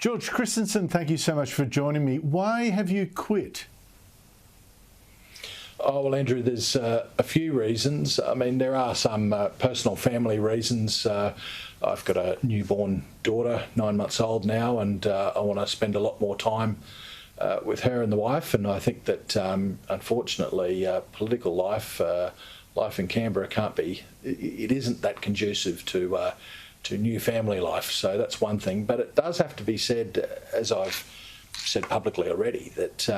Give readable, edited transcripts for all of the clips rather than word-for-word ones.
George Christensen, thank you so much for joining me. Why have you quit? Oh, well, Andrew, there's a few reasons. I mean, there are some personal family reasons. I've got a newborn daughter, 9 months old now, and I want to spend a lot more time with her and the wife. And I think that, unfortunately, political life in Canberra it isn't that conducive to new family life. So that's one thing. But it does have to be said, as I've said publicly already, that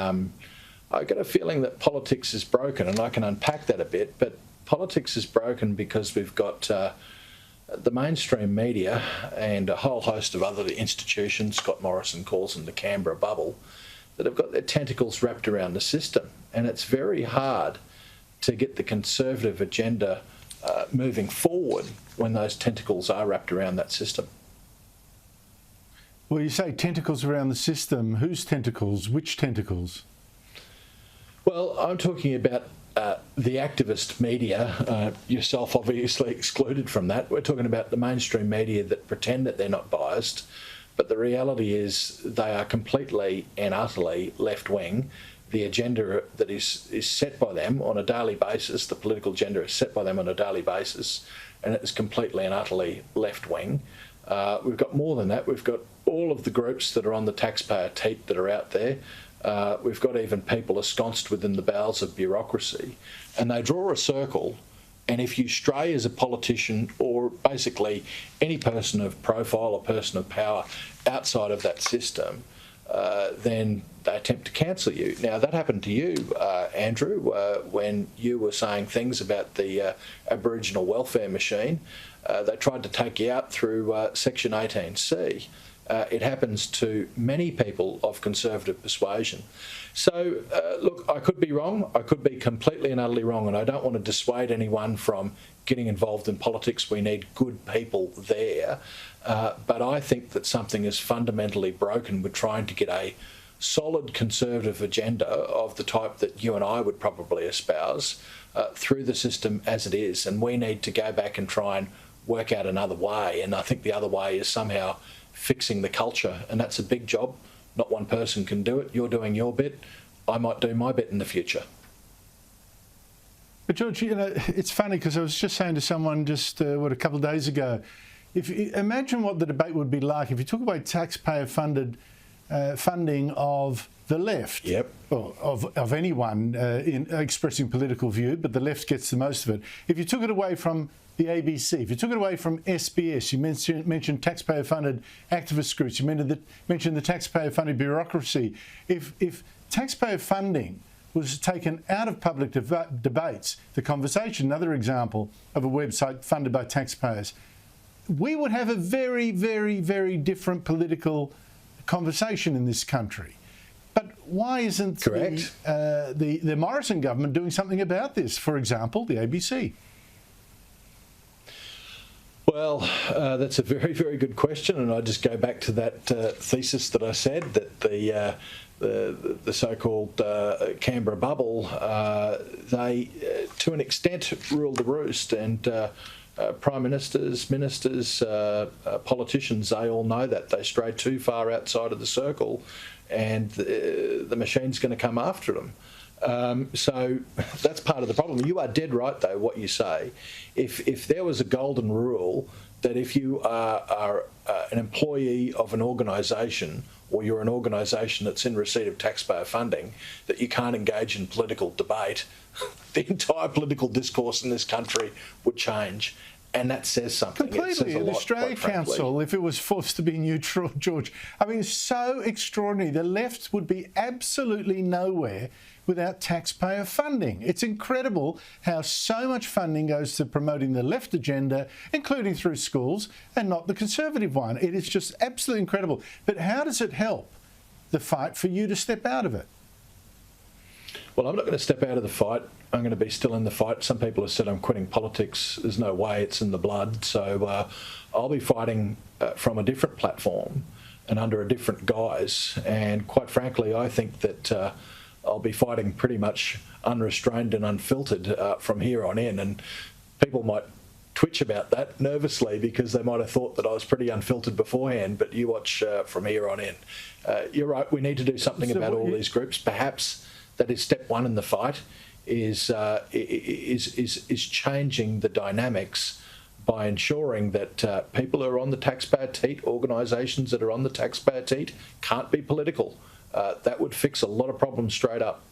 I get a feeling that politics is broken, and I can unpack that a bit, but politics is broken because we've got the mainstream media and a whole host of other institutions, Scott Morrison calls them the Canberra bubble, that have got their tentacles wrapped around the system. And it's very hard to get the conservative agenda moving forward when those tentacles are wrapped around that system. Well, you say tentacles around the system. Whose tentacles? Which tentacles? Well, I'm talking about the activist media, yourself obviously excluded from that. We're talking about the mainstream media that pretend that they're not biased, but the reality is they are completely and utterly left-wing. The agenda that is set by them on a daily basis, the political agenda is set by them on a daily basis, and it is completely and utterly left-wing. We've got more than that. We've got all of the groups that are on the taxpayer teat that are out there. We've got even people ensconced within the bowels of bureaucracy, and they draw a circle, and if you stray as a politician or basically any person of profile or person of power outside of that system, then they attempt to cancel you. Now, that happened to you, Andrew, when you were saying things about the Aboriginal welfare machine. They tried to take you out through Section 18C. It happens to many people of conservative persuasion. So, look, I could be wrong. I could be completely and utterly wrong, and I don't want to dissuade anyone from getting involved in politics. We need good people there. But I think that something is fundamentally broken with trying to get a solid conservative agenda of the type that you and I would probably espouse through the system as it is. And we need to go back and try and work out another way. And I think the other way is somehow fixing the culture, and that's a big job. Not one person can do it. You're doing your bit. I might do my bit in the future. But George, you know, it's funny because I was just saying to someone just, a couple of days ago, if you imagine what the debate would be like if you took away taxpayer-funded funding of the left, yep, or of anyone in expressing political view, but the left gets the most of it. If you took it away from the ABC, if you took it away from SBS, you mentioned taxpayer-funded activist groups, you mentioned the taxpayer-funded bureaucracy. If taxpayer funding was taken out of public debates, The Conversation, another example of a website funded by taxpayers, we would have a very, very, very different political conversation in this country. But why isn't the Morrison government doing something about this? For example, the ABC. Well, that's a very, very good question, and I just go back to that thesis that I said, that the so-called Canberra bubble, they, to an extent, rule the roost, and prime ministers, ministers, politicians, they all know that. They stray too far outside of the circle, and the machine's going to come after them. So that's part of the problem. You are dead right, though, what you say. If there was a golden rule that if you are an employee of an organisation, or you're an organisation that's in receipt of taxpayer funding, that you can't engage in political debate, the entire political discourse in this country would change. And that says something. Completely. The Australia Council, if it was forced to be neutral, George, I mean, it's so extraordinary. The left would be absolutely nowhere without taxpayer funding. It's incredible how so much funding goes to promoting the left agenda, including through schools, and not the conservative one. It is just absolutely incredible. But how does it help the fight for you to step out of it? Well, I'm not going to step out of the fight. I'm going to be still in the fight. Some people have said I'm quitting politics. There's no way, it's in the blood. So I'll be fighting from a different platform and under a different guise. And quite frankly, I think that I'll be fighting pretty much unrestrained and unfiltered from here on in. And people might twitch about that nervously because they might have thought that I was pretty unfiltered beforehand, but you watch from here on in. You're right, we need to do something about all these groups. Perhaps that is step one in the fight, is changing the dynamics by ensuring that people who are on the taxpayer teat, organisations that are on the taxpayer teat, can't be political. That would fix a lot of problems straight up.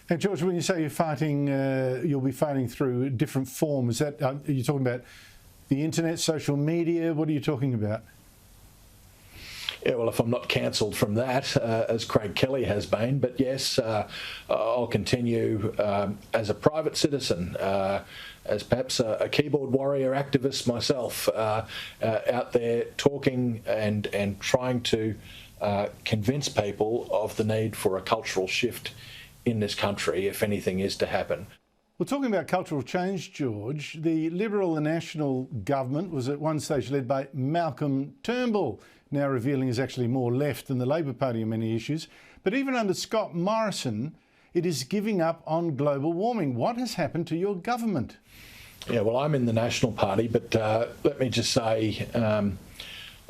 And George, when you say you're fighting, you'll be fighting through different forms. Are you talking about the internet, social media? What are you talking about? Yeah, well, if I'm not cancelled from that, as Craig Kelly has been, but yes, I'll continue as a private citizen, as perhaps a keyboard warrior activist myself, out there talking and trying to convince people of the need for a cultural shift in this country, if anything is to happen. Well, talking about cultural change, George, the Liberal and National government was at one stage led by Malcolm Turnbull, now revealing is actually more left than the Labor Party on many issues. But even under Scott Morrison, it is giving up on global warming. What has happened to your government? Yeah, well, I'm in the National Party, but let me just say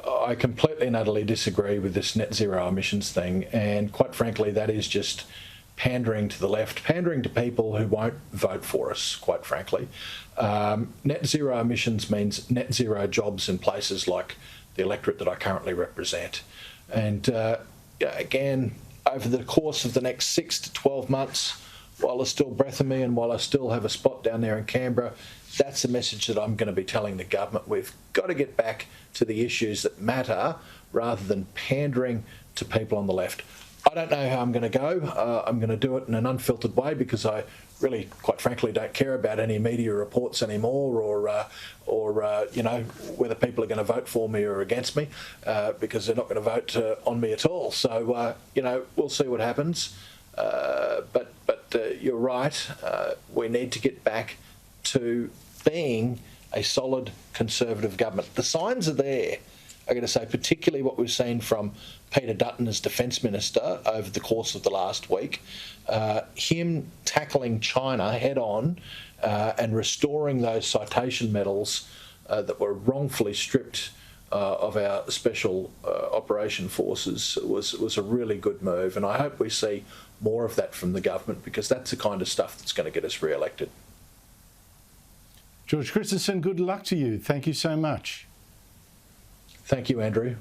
I completely and utterly disagree with this net zero emissions thing. And quite frankly, that is just pandering to the left, pandering to people who won't vote for us, quite frankly. Net zero emissions means net zero jobs in places like the electorate that I currently represent. And again, over the course of the next 6 to 12 months, while there's still breath in me and while I still have a spot down there in Canberra, that's the message that I'm going to be telling the government. We've got to get back to the issues that matter rather than pandering to people on the left. I don't know how I'm going to go. I'm going to do it in an unfiltered way because I really, quite frankly, don't care about any media reports anymore, or you know, whether people are going to vote for me or against me, because they're not going to vote on me at all. So you know, we'll see what happens. But you're right. We need to get back to being a solid Conservative government. The signs are there. I'm going to say, particularly what we've seen from Peter Dutton as Defence Minister over the course of the last week, him tackling China head on and restoring those citation medals that were wrongfully stripped of our special operation forces was a really good move, and I hope we see more of that from the government, because that's the kind of stuff that's going to get us re-elected. George Christensen, good luck to you. Thank you so much. Thank you, Andrew.